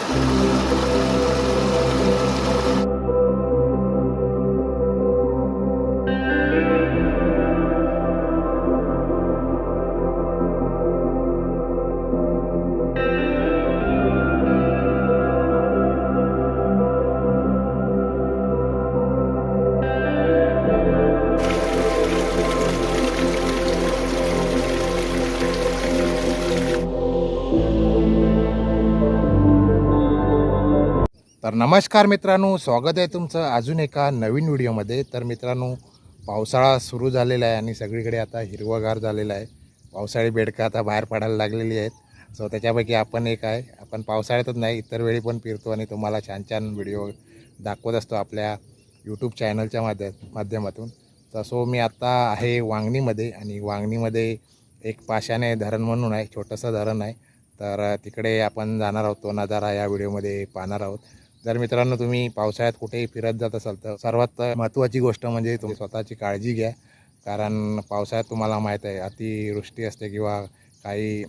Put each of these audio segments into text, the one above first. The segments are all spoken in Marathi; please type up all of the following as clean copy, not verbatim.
तर नमस्कार मित्रांनो, स्वागत आहे तुमचं अजून एका नवीन व्हिडिओमध्ये. तर मित्रांनो, पावसाळा सुरू झालेला आहे आणि सगळीकडे आता हिरवगार झालेला आहे. पावसाळी बेडकं आता बाहेर पडायला लागलेली आहेत. सो त्याच्यापैकी आपण एक आहे. आपण पावसाळ्यातच नाही, इतर वेळी पण फिरतो आणि तुम्हाला छान छान व्हिडिओ दाखवत असतो आपल्या यूट्यूब चॅनलच्या माध्यमातून. तर सो मी आता आहे वांगणीमध्ये आणि वांगणीमध्ये एक पाशाने धरण म्हणून आहे, छोटंसं धरण आहे. तर तिकडे आपण जाणार आहोत, तो नजारा या व्हिडिओमध्ये पाहणार आहोत. जर मित्रांनो तुम्ही पावसाळ्यात कुठेही फिरत जात असाल तर सर्वात महत्त्वाची गोष्ट म्हणजे तुम्ही स्वतःची काळजी घ्या. कारण पावसाळ्यात तुम्हाला माहीत आहे अतिवृष्टी असते किंवा काही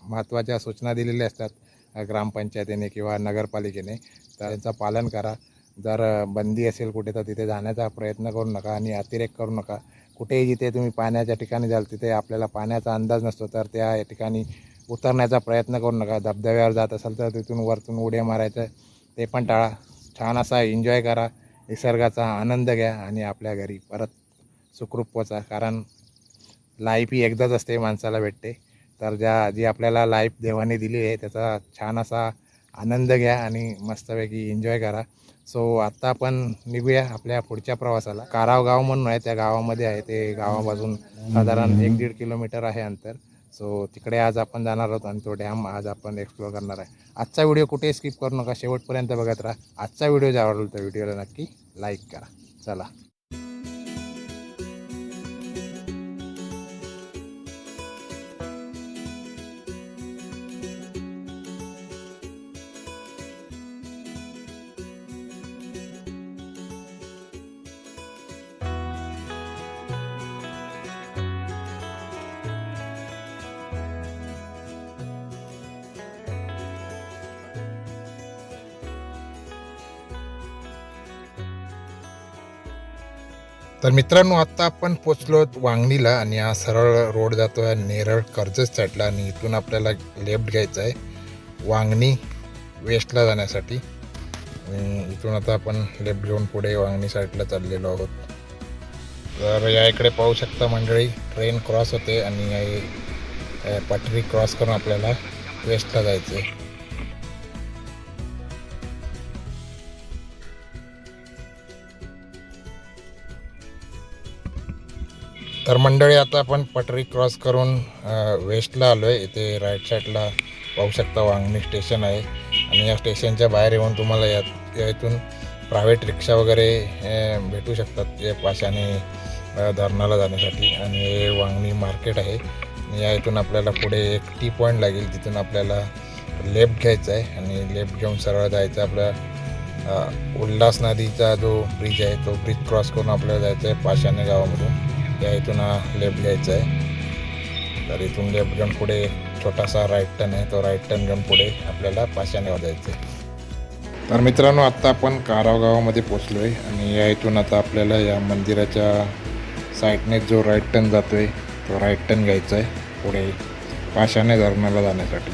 महत्त्वाच्या सूचना दिलेल्या असतात ग्रामपंचायतीने किंवा नगरपालिकेने, तर त्यांचं पालन करा. जर बंदी असेल कुठे तर तिथे जाण्याचा प्रयत्न करू नका आणि अतिरेक करू नका. कुठेही जिथे तुम्ही पाण्याच्या ठिकाणी जाल तिथे आपल्याला पाण्याचा अंदाज नसतो, तर त्या ठिकाणी उतरण्याचा प्रयत्न करू नका. धबधब्यावर जात असाल तर तिथून वरतून उड्या मारायचं ते पण टाळा. छान असा एन्जॉय करा, निसर्गाचा आनंद घ्या आणि आपल्या घरी परत सुखरूप पोचा. कारण लाईफ ही एकदाच असते, माणसाला भेटते. तर जी आपल्याला लाईफ देवाने दिली आहे त्याचा छान असा आनंद घ्या आणि मस्तपैकी एन्जॉय करा. सो आत्ता आपण निघूया आपल्या पुढच्या प्रवासाला. काराव गाव म्हणून आहे, त्या गावामध्ये आहे. ते गावापासून साधारण 1-1.5 किलोमीटर आहे अंतर. सो तिकडे आज आपण जाणार आहोत आणि तो डॅम आज आपण एक्सप्लोअर करणार आहे. आजचा व्हिडिओ कुठे स्किप करू नका, शेवटपर्यंत बघत राहा. आजचा व्हिडिओ जर आवडला तर व्हिडिओला नक्की लाईक करा. चला. तर मित्रांनो, आत्ता आपण पोचलो वांगणीला आणि हा सरळ रोड जातो आहे नेरळ कर्जत साईडला आणि इथून आपल्याला लेफ्ट घ्यायचं आहे वांगणी वेस्टला जाण्यासाठी. आणि इथून आता आपण लेफ्ट घेऊन पुढे वांगणी साईडला चाललेलो आहोत. तर या इकडे पाहू शकता मंडळी, ट्रेन क्रॉस होते आणि पटरी क्रॉस करून आपल्याला वेस्टला जायचं आहे. तर मंडळी, आता आपण पटरी क्रॉस करून वेस्टला आलो आहे. इथे राईट साईडला पाहू शकता वांगणी स्टेशन आहे आणि या स्टेशनच्या बाहेर येऊन तुम्हाला यातून प्रायव्हेट रिक्षा वगैरे भेटू शकतात या पाशाने धरणाला जाण्यासाठी. आणि हे वांगणी मार्केट आहे आणि या इथून आपल्याला पुढे एक टी पॉईंट लागेल, तिथून आपल्याला लेफ्ट घ्यायचा आहे आणि लेफ्ट घेऊन सरळ जायचं आपल्या उल्हास नदीचा जो ब्रिज आहे तो ब्रिज क्रॉस करून आपल्याला जायचं आहे पाशाने गावामधून. या इथून लेफ्ट घ्यायचा आहे. तर इथून लेफ्ट घेऊन पुढे छोटासा राईट टर्न आहे, तो राईट टर्न घेऊन पुढे आपल्याला पाशाने जायचं आहे. तर मित्रांनो, आत्ता आपण काराव गावामध्ये पोचलो आहे आणि या इथून आता आपल्याला या मंदिराच्या साईडने जो राईट टर्न जातो आहे तो राईट टर्न घ्यायचा आहे पुढे पाशाने धरणाला जाण्यासाठी.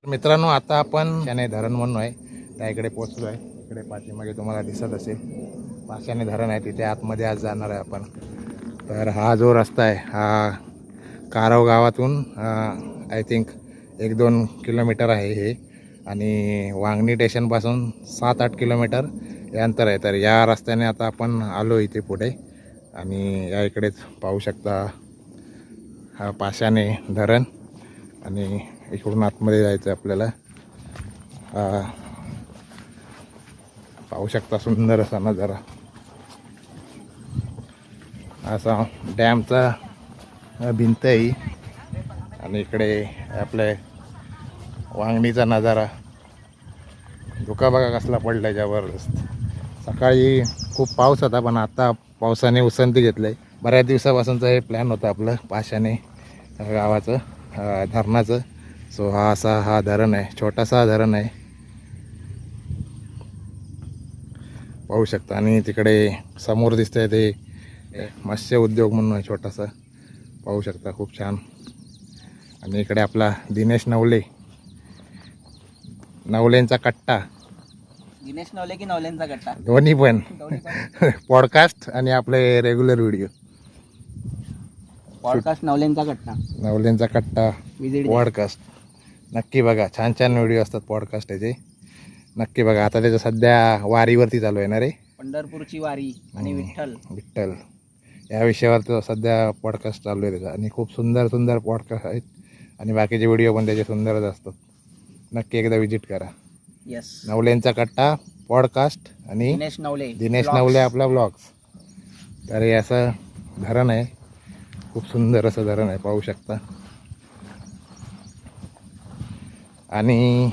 मित्रांनो, आता आपण पाशाने धरण म्हणून आहे त्या इकडे पोचलो आहे. इकडे पाठीमागे तुम्हाला दिसत असेल पाशाने धरण आहे, तिथे आतमध्ये आज जाणार आहे आपण. तर हा जो रस्ता आहे हा काराव गावातून आय थिंक 1-2 किलोमीटर आहे हे आणि वांगणी स्टेशनपासून 7-8 किलोमीटर हे अंतर आहे. तर या रस्त्याने आता आपण आलो इथे पुढे आणि या इकडेच पाहू शकता हा पाशाने धरण आणि इकडून आतमध्ये जायचं आहे आपल्याला. पाहू शकता सुंदर असा नजारा. असा डॅमचा भिंत आहे आणि इकडे आपले वांगणीचा नजारा. धुका बघा कसला पडलाय जबरदस्त. सकाळी खूप पाऊस होता पण आता पावसाने उसंती घेतलंय. बऱ्याच दिवसापासूनचं हे प्लॅन होतं आपलं पाशाने गावाचं धरणाचं. सो हा धरण आहे, छोटासा धरण आहे पाहू शकता. आणि तिकडे समोर दिसतंय ते मत्स्य उद्योग म्हणून आहे छोटासा, पाहू शकता खूप छान. आणि इकडे आपला दिनेश नवलेंचा कट्टा. दिनेश नवले की नवलेंचा कट्टा? दोन्ही पण पॉडकास्ट आणि आपले रेग्युलर व्हिडिओ. पॉडकास्ट नवलेंचा कट्टा पॉडकास्ट नक्की बघा. छान छान व्हिडिओ असतात पॉडकास्ट याचे, नक्की बघा. आता त्याचं सध्या वारीवरती चालू आहे ना रे, पंढरपूरची वारी आणि विठ्ठल या विषयावर तो सध्या पॉडकास्ट चालू आहे त्याचा. आणि खूप सुंदर पॉडकास्ट आहेत आणि बाकीचे व्हिडिओ पण त्याचे सुंदरच असतात. नक्की एकदा विजिट करा. यस, नवलेंचा कट्टा पॉडकास्ट आणि दिनेश नवले आपला ब्लॉग्स. तर हे असं धरण आहे, खूप सुंदर असं धरण आहे पाहू शकता. आणि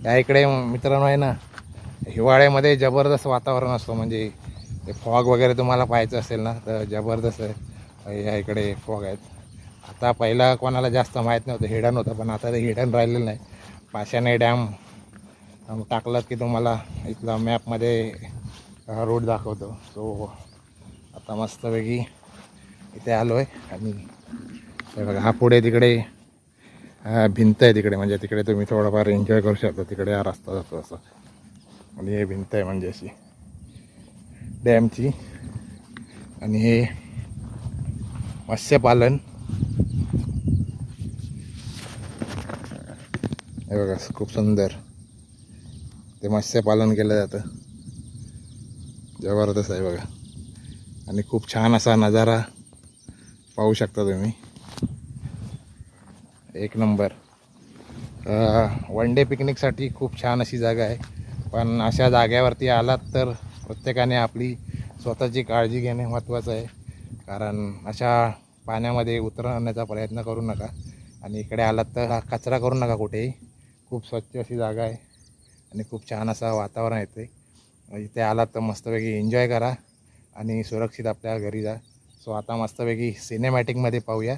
या इकडे मित्रांनो आहे ना, हिवाळ्यामध्ये जबरदस्त वातावरण असतो. म्हणजे ते फॉग वगैरे तुम्हाला पाहायचं असेल ना तर जबरदस्त आहे. या इकडे फॉग आहेत. आता पहिला कोणाला जास्त माहीत नव्हतं, हिडन होतं, पण आता ते हिडन राहिलेलं नाही. पाशाने डॅम टाकलं की तुम्हाला इथला मॅपमध्ये रोड दाखवतो. सो आता मस्तपैकी इथे आलो आहे. आणि हे बघा, हा पुढे तिकडे भिंत आहे तिकडे, म्हणजे तिकडे तुम्ही थोडंफार एन्जॉय करू शकता. तिकडे हा रस्ता जातो असा, आणि हे भिंत आहे म्हणजे अशी डॅमची. आणि हे मत्स्यपालन, हे बघा खूप सुंदर ते मत्स्यपालन केलं जातं. जबरदस्त आहे बघा. आणि खूप छान असा नजारा पाहू शकता तुम्ही, एक नंबर. वन डे पिकनिकसाठी खूप छान अशी जागा आहे. पण अशा जाग्यावरती आलात तर प्रत्येकाने आपली स्वतःची काळजी घेणे महत्त्वाचं आहे. कारण अशा पाण्यामध्ये उतरण्याचा प्रयत्न करू नका. आणि इकडे आलात तर कचरा करू नका कुठेही. खूप स्वच्छ अशी जागा आहे आणि खूप छान असं वातावरण येते. इथे आलात तर मस्तपैकी एन्जॉय करा आणि सुरक्षित आपल्या घरी जा. सो आता मस्तपैकी सिनेमॅटिकमध्ये पाहूया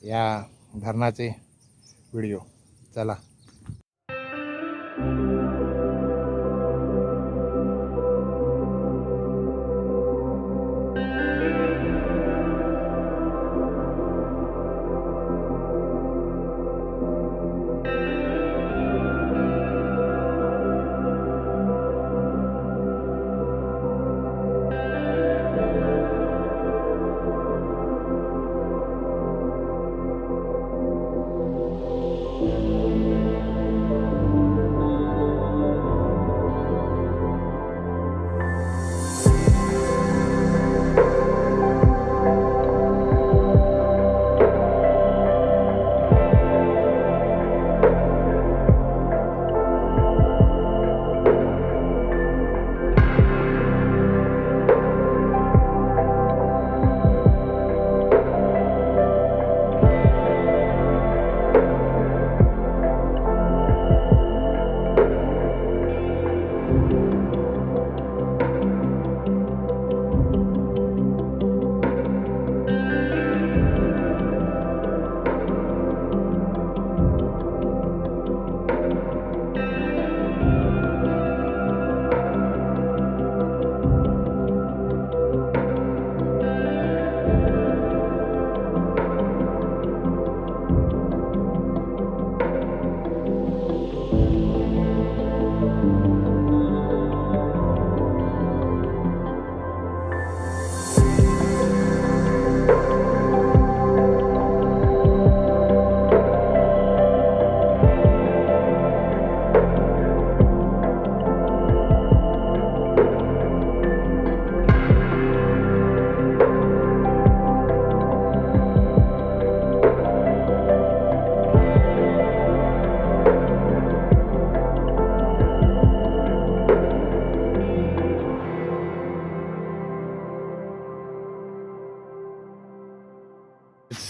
या धरणाचे व्हिडिओ. चला.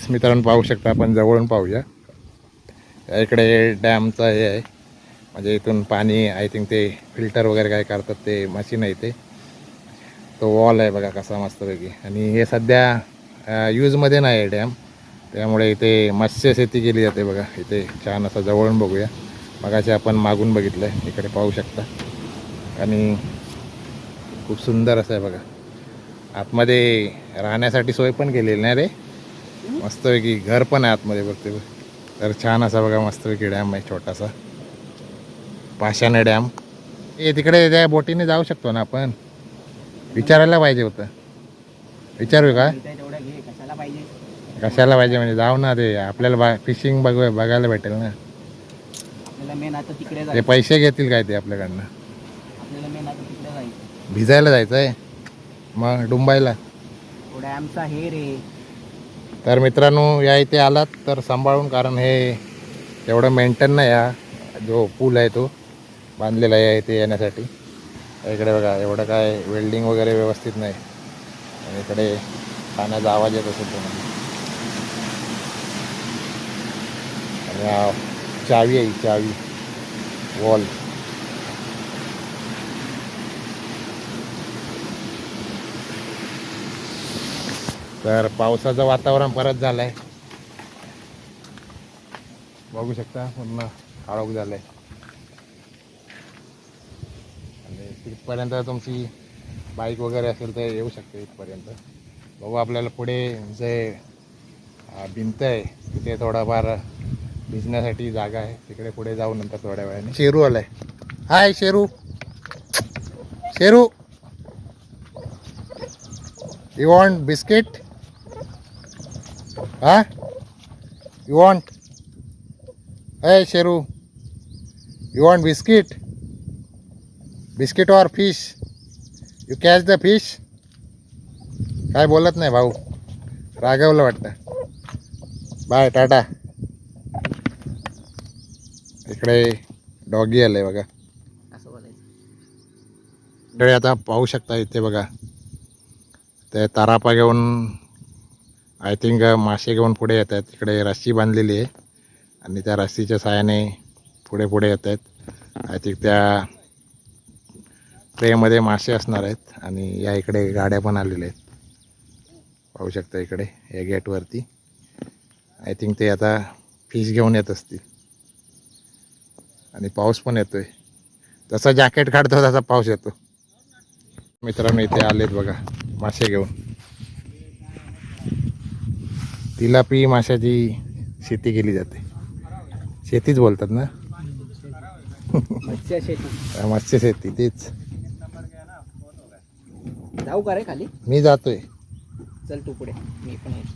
मित्रांनो पाहू शकता, आपण जवळून पाहूया. या इकडे डॅमचं हे आहे, म्हणजे इथून पाणी आय थिंक ते फिल्टर वगैरे काय करतात ते मशीन आहे ते. तो वॉल आहे बघा कसा मस्तपैकी. आणि हे सध्या यूजमध्ये नाही आहे डॅम, त्यामुळे इथे मत्स्य शेती केली जाते बघा. इथे छान असं जवळून बघूया. मगाशी आपण मागून बघितलं आहे, इकडे पाहू शकता. आणि खूप सुंदर असं आहे बघा. आतमध्ये राहण्यासाठी सोय पण केलेली नाही रे, मस्तपैकी घर पण आहे आतमध्ये बघते बघ. तर छान असा बघा मस्तपैकी डॅम आहे छोटासा, पाषाण डॅम. हे तिकडे त्या बोटीने जाऊ शकतो ना आपण? विचारायला पाहिजे होतं. विचारू का? तेवढं घे, कशाला पाहिजे? कशाला पाहिजे म्हणजे जाऊ ना, ते आपल्याला फिशिंग बघायला भेटेल ना. आपल्याला मेन आता तिकडे ते जायचं. पैसे घेतील काय ते आपल्याकडनं? आपल्याला मेन आता तिकडे जायचं. भिजायला जायचं आहे मग डुंबायला. तो डॅमचा हे रे. तर मित्रांनो, या इथे आलात तर सांभाळून, कारण हे एवढं मेंटेन नाही. हा जो पूल आहे तो बांधलेला आहे इथे येण्यासाठी. इकडे बघा एवढं काय वेल्डिंग वगैरे व्यवस्थित नाही. आणि इकडे पाण्याचा आवाज येत असेल तुम्हाला. आणि हा चावी आहे, चावी वॉल. तर पावसाचं वातावरण परत झालं आहे, बघू शकता. पूर्ण काळोख झालं आहे. आणि तिथपर्यंत तुमची बाईक वगैरे असेल तर येऊ शकते इथपर्यंत. बघू आपल्याला पुढे जे भिंत आहे तिथे थोडाफार भिजण्यासाठी जागा आहे, तिकडे पुढे जाऊ नंतर थोड्या वेळाने. शेरू आलाय. Hi Sheru. Sheru, you want biscuit? हा, you want? Hi Sheru, you want biscuit? Biscuit और fish? You catch the fish? काय बोलत नाही भाऊ, रागवलं वाटतं. Bye, tata. इकडे डॉगी आलंय बघा. असं बोलायचं. इकडे आता पाहू शकता इथे बघा, ते तारापा घेऊन आय थिंक मासे घेऊन पुढे येत आहेत. तिकडे रस्सी बांधलेली आहे आणि त्या रस्सीच्या साहाय्याने पुढे पुढे येत आहेत. आय थिंक त्या ट्रेमध्ये मासे असणार आहेत. आणि या इकडे गाड्या पण आलेल्या आहेत, पाहू शकता इकडे या गेटवरती. आय थिंक ते आता फिश घेऊन येत असतील. आणि पाऊस पण येतोय, जसं जॅकेट काढतो तसा पाऊस येतो. मित्रांनो इथे आलेत बघा मासे घेऊन. तिलापी माशाची शेती केली जाते. शेतीच बोलतात ना, मत्स्य शेती. मत्स्य शेती तेच. जाऊ का रे खाली? मी जातोय. चल तू पुढे, मी पण येतो.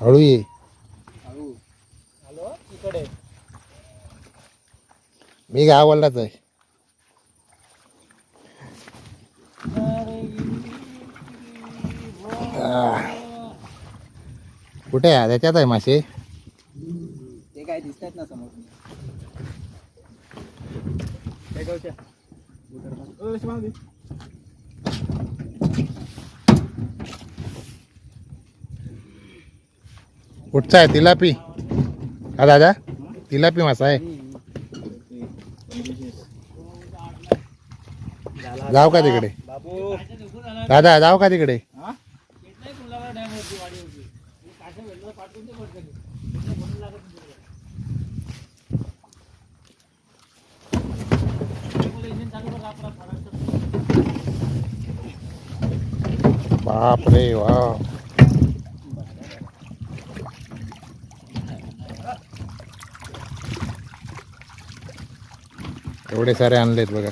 हळू ये. हॅलो, इकडे. मी गावालाच आहे. कुठे आहे? त्याच्यात आहे मासे. ते काय दिसतात ना समोर. काय गावच्या? कुठचा आहे? तिलापी हा दादा, तिलापी मासा आहे. जाऊ का तिकडे बाबू? दादा, जाऊ का तिकडे? बापरे वा, एवढे सारे आणलेत बघा.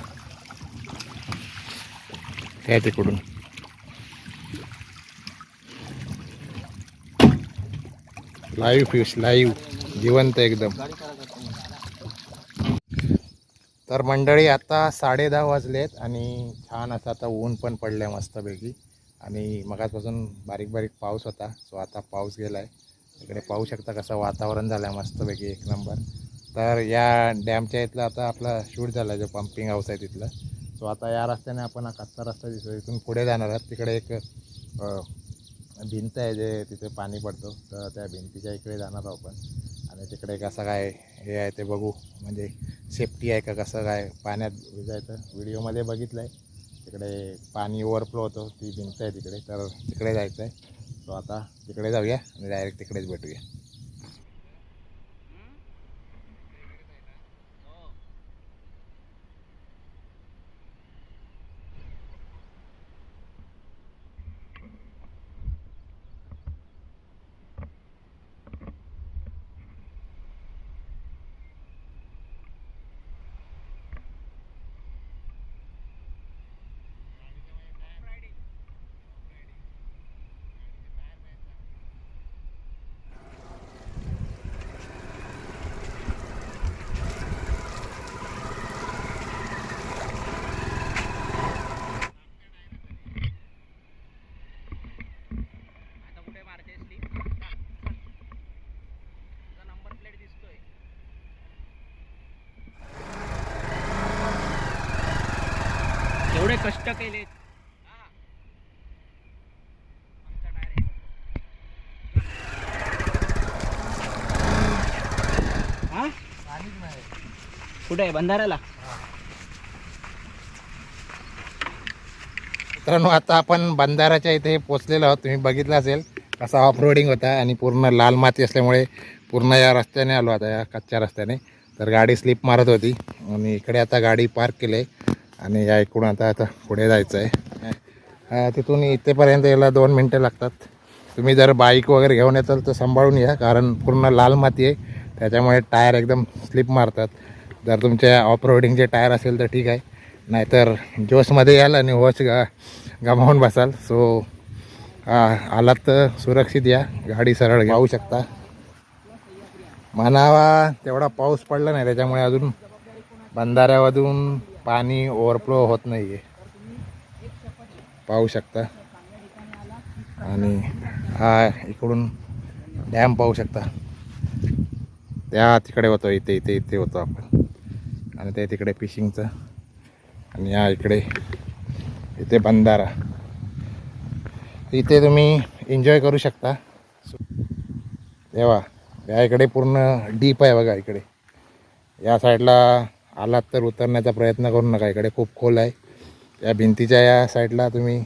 काय तिकडून लाईव्ह फिश, लाईव्ह जिवंत एकदम. तर मंडळी आता 10:30 वाजलेत आणि छान असं आता ऊन पण पडलं मस्तपैकी. आणि मगाचपासून बारीक बारीक पाऊस होता, सो आता पाऊस गेला आहे. इकडे पाहू शकता कसं वातावरण झालं आहे मस्तपैकी, एक नंबर. तर या डॅमच्या इथलं आता आपला शूट झाला आहे, जो पंपिंग हाऊस आहे तिथलं. सो आता या रस्त्याने आपण हा कच्चा रस्ता दिसतो, इथून पुढे जाणार आहात. तिकडे एक भिंत आहे जे तिथे पाणी पडतो, तर त्या भिंतीच्या इकडे जाणार आहोत आपण. आणि तिकडे कसं काय हे आहे ते बघू, म्हणजे सेफ्टी आहे का कसं काय पाण्यात भिजायचं. व्हिडिओमध्ये बघितलं आहे तिकडे पाणी ओव्हरफ्लो होतो, ती भिंत आहे तिकडे, तर तिकडे जायचं आहे. सो आता तिकडे जाऊया आणि डायरेक्ट तिकडेच भेटूया. एवढे कष्ट केले. हा कुठे आहे बंधाऱ्याला? मित्रांनो आता आपण बंधाराच्या इथे पोचलेलो आहोत. तुम्ही बघितलं असेल कसा ऑफ रोडिंग होता आणि पूर्ण लाल माती असल्यामुळे पूर्ण या रस्त्याने आलो आता, या कच्च्या रस्त्याने. तर गाडी स्लिप मारत होती आणि इकडे आता गाडी पार्क केली आहे आणि या इकडून आता पुढे जायचं आहे. तिथून इथेपर्यंत यायला 2 मिनटं लागतात. तुम्ही जर बाईक वगैरे घेऊन येताल तर सांभाळून या, कारण पूर्ण लाल माती आहे, त्याच्यामुळे टायर एकदम स्लिप मारतात. जर तुमच्या ऑफ रोडिंगचे टायर असेल तर ठीक आहे, नाहीतर जोशमध्ये याल आणि वॉच गमावून बसाल. सो आलात तर सुरक्षित या, गाडी सरळ घेऊ शकता. म्हणावा तेवढा पाऊस पडला नाही, त्याच्यामुळे अजून बंधाऱ्यामधून पाणी ओव्हरफ्लो होत नाही आहे, पाहू शकता. आणि हा इकडून डॅम पाहू शकता, त्या तिकडे होतो, इथे होतो आपण. आणि ते तिकडे फिशिंगचं, आणि या इकडे इथे बंधारा. इथे तुम्ही एन्जॉय करू शकता. तेव्हा या इकडे पूर्ण डीप आहे बघा. इकडे या साईडला आलात तर उतरण्याचा प्रयत्न करू नका, इकडे खूप खोल आहे. या भिंतीच्या या साईडला तुम्ही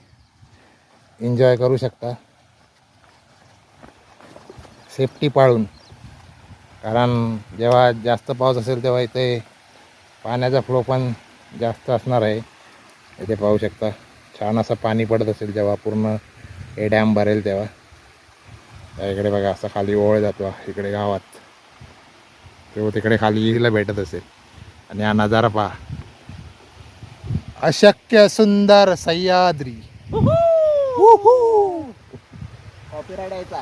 एन्जॉय करू शकता सेफ्टी पाळून, कारण जेव्हा जास्त पाऊस असेल तेव्हा इथे पाण्याचा फ्लो पण जास्त असणार आहे. इथे पाहू शकता छान असं पाणी पडत असेल जेव्हा पूर्ण हे डॅम भरेल तेव्हा. इकडे बघा असं खाली ओळ जातो इकडे गावात, तेव्हा तिकडे खाली हिला भेटत असेल. आणि हा नजारा पहा, अशक्य सुंदर सह्याद्री. कॉपीराइट यायचा.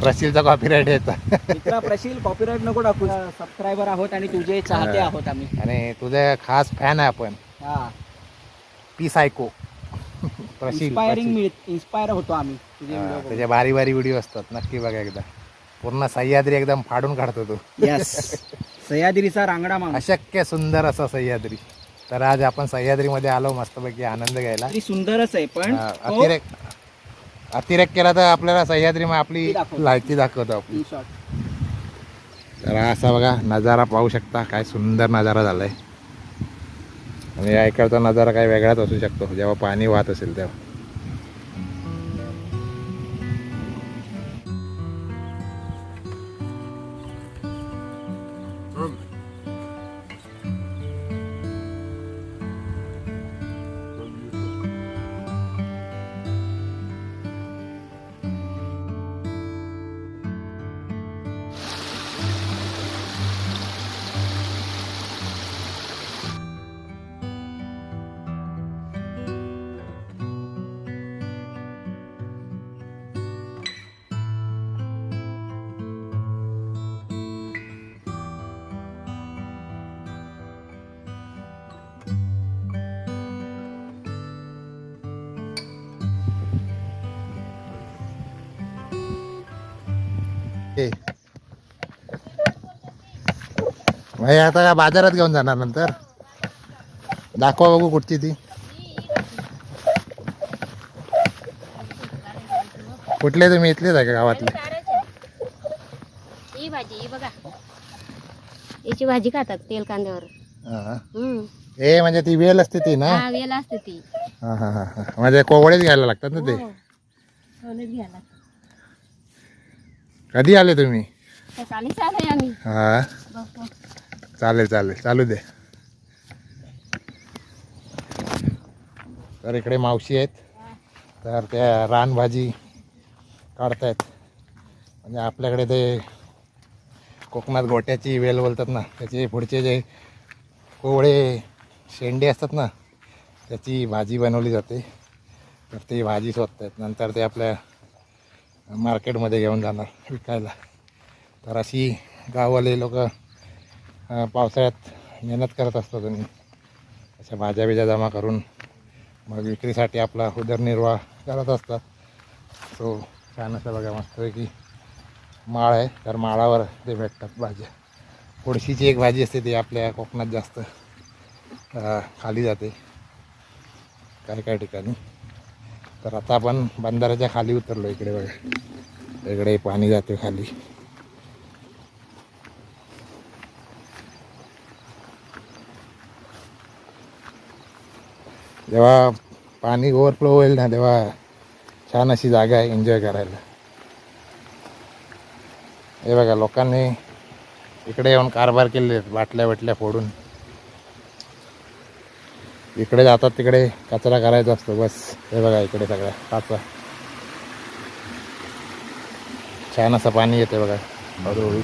प्रशीलचा कॉपीराइट यायचा. मित्रा प्रशील कॉपीराइट नको टाकू. सबस्क्रायबर आहोत आणि तुझे चाहते आहोत आम्ही, आणि तुझे खास फॅन आहे आपण. हा पी सायको प्रशील. इन्स्पायर होतो आम्ही तुझे व्हिडिओ. त्याचे भारी व्हिडिओ असतात, नक्की बघा एकदा. पूर्ण सह्याद्री एकदम फाडून काढतो तो. यस, सह्याद्रीचा रांगडा माणूस. अशक्य सुंदर असा सह्याद्री. तर आज आपण सह्याद्रीमध्ये आलो मस्तपैकी आनंद घ्यायला. सुंदरच आहे, पण अतिरेक केला तर आपल्याला सह्याद्री मग आपली लायकी दाखवतो आपली. तर असा बघा नजारा पाहू शकता, काय सुंदर नजारा झालाय. आणि या इकडचा नजारा काय वेगळाच असू शकतो जेव्हा पाणी वाहत असेल तेव्हा. भाई आता का बाजारात घेऊन जाणार नंतर? दाखवा बघू कुठची ती. कुठले तुम्ही इथलेच आहे का गावातले? ही भाजी ही बघा, याची भाजी खातात तेल कांद्यावर. हा. हम्म. ए म्हणजे ती वेल असते ती ना? हा, वेल असते ती. हा हा हा हा. म्हणजे कोवळेच घ्यायला लागतात ना ते. हो. सोनेच घ्यायला. कधी आले तुम्ही? सकाळीच आलोय आम्ही. हा बघ. चालेल चालेल, चालू दे. तर इकडे मावशी आहेत, तर त्या रानभाजी काढतायत. म्हणजे आपल्याकडे ते कोकणात गोट्याची वेल बोलतात ना, त्याचे पुढचे जे कोवळे शेंडे असतात ना, त्याची भाजी बनवली जाते. तर ती भाजी शोधतायत, नंतर ते आपल्या मार्केटमध्ये घेऊन जाणार विकायला. तर अशी गाववाले लोक पावसाळ्यात मेहनत करत असतात आणि अशा भाज्या बिज्या जमा करून मग विक्रीसाठी आपला उदरनिर्वाह करत असतात. सो छान असं बघा, मस्तपैकी माळ आहे, तर माळावर ते भेटतात भाज्या. कोळशीची एक भाजी असते, ती आपल्या कोकणात जास्त खाली जाते काही काही ठिकाणी. तर आता आपण बंधाऱ्याच्या खाली उतरलो. इकडे बघा, इकडे पाणी जाते खाली. जेव्हा पाणी ओव्हरफ्लो होईल ना, तेव्हा छान अशी जागा आहे एन्जॉय करायला. हे बघा, लोकांनी इकडे येऊन कारभार केले, बाटल्या बिटल्या फोडून इकडे जातात, तिकडे कचरा करायचा असतो बस. हे बघा इकडे सगळ्या काचा. छान असं पाणी येते बघा हळूहळू.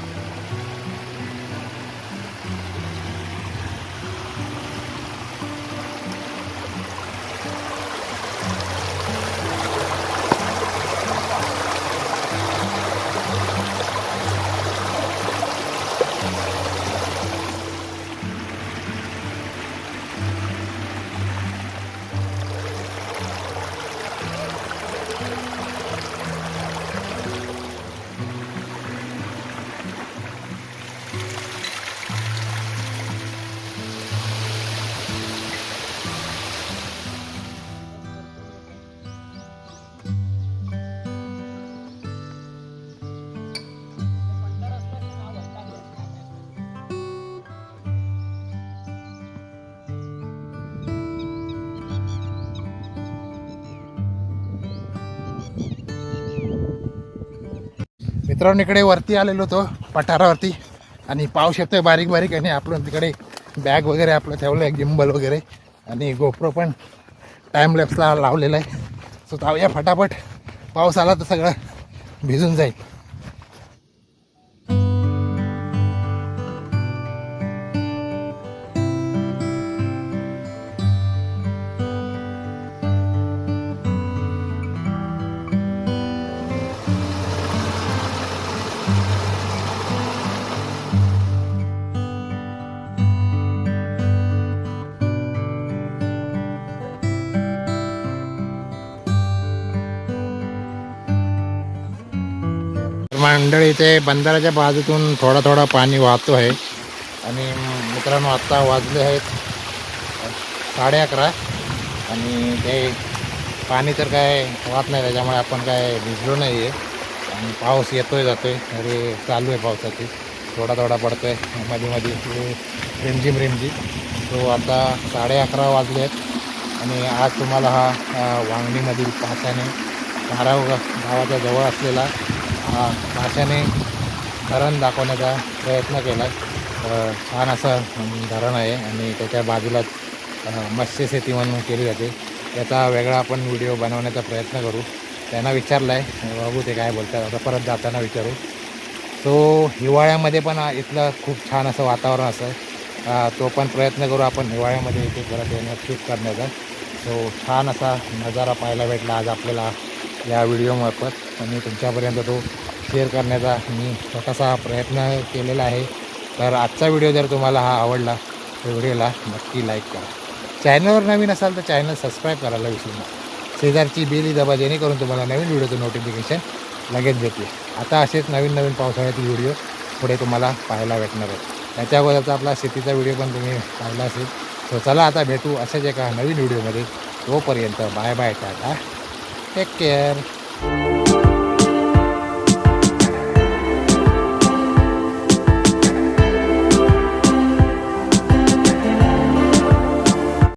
मित्रांनो, इकडे वरती आलेलो होतो पठारावरती, आणि पाऊस येतोय बारीक बारीक, आणि आपण तिकडे बॅग वगैरे आपलं ठेवलं आहे, गिम्बल वगैरे, आणि गोप्रो पण टाईम लॅप्सला लावलेला आहे. सो जाऊया फटाफट, पाऊस आला तर सगळं भिजून जाईल. मंडळी, इथे बंधाऱ्याच्या बाजूतून थोडा थोडा पाणी वाहतो आहे. आणि मित्रांनो, आत्ता वाजले आहेत 11:30, आणि ते पाणी तर काय वाहत नाही, त्याच्यामुळे आपण काय भिजलो नाही आहे. आणि पाऊस येतोय जातोय, अरे चालू आहे पावसाची, थोडा थोडा पडतो आहे मध्ये मध्ये, रिमझिम रिमझिम. तो आता 11:30 वाजले आहेत. आणि आज तुम्हाला हा वांगणीमधील पाशाने, धाराव गावाच्या जवळ असलेला माशाने धरण दाखवण्याचा प्रयत्न केला आहे. छान असं धरण आहे, आणि त्याच्या बाजूलाच मत्स्यशेती म्हणून केली जाते. त्याचा वेगळा आपण व्हिडिओ बनवण्याचा प्रयत्न करू. त्यांना विचारलं आहे, बघू ते काय बोलतात, आता परत जाताना विचारू. तो हिवाळ्यामध्ये पण इथलं खूप छान असं वातावरण असं, तो पण प्रयत्न करू आपण हिवाळ्यामध्ये इथे परत येण्यात शूट करण्याचा. तो छान असा नजारा पाहायला भेटला आज आपल्याला या व्हिडिओमार्फत, आणि तुमच्यापर्यंत तो शेअर करण्याचा मी छोटासा प्रयत्न केलेला आहे. तर आजचा व्हिडिओ जर तुम्हाला हा आवडला तर व्हिडिओला नक्की लाईक करा. चॅनलवर नवीन असाल तर चॅनल सबस्क्राईब करायला विसरू नका. शेजारची बेल दाबा, जेणेकरून तुम्हाला नवीन व्हिडिओचं नोटिफिकेशन लगेच भेटेल. आता असेच नवीन नवीन पावसाळ्यातील व्हिडिओ पुढे तुम्हाला पाहायला भेटणार आहेत. त्याच्या अगोदरचा आपला शेतीचा व्हिडिओ पण तुम्ही पाहिला असेल. तो चला आता भेटू अशाच एका नवीन व्हिडिओमध्ये. तोपर्यंत bye bye, tata, take care.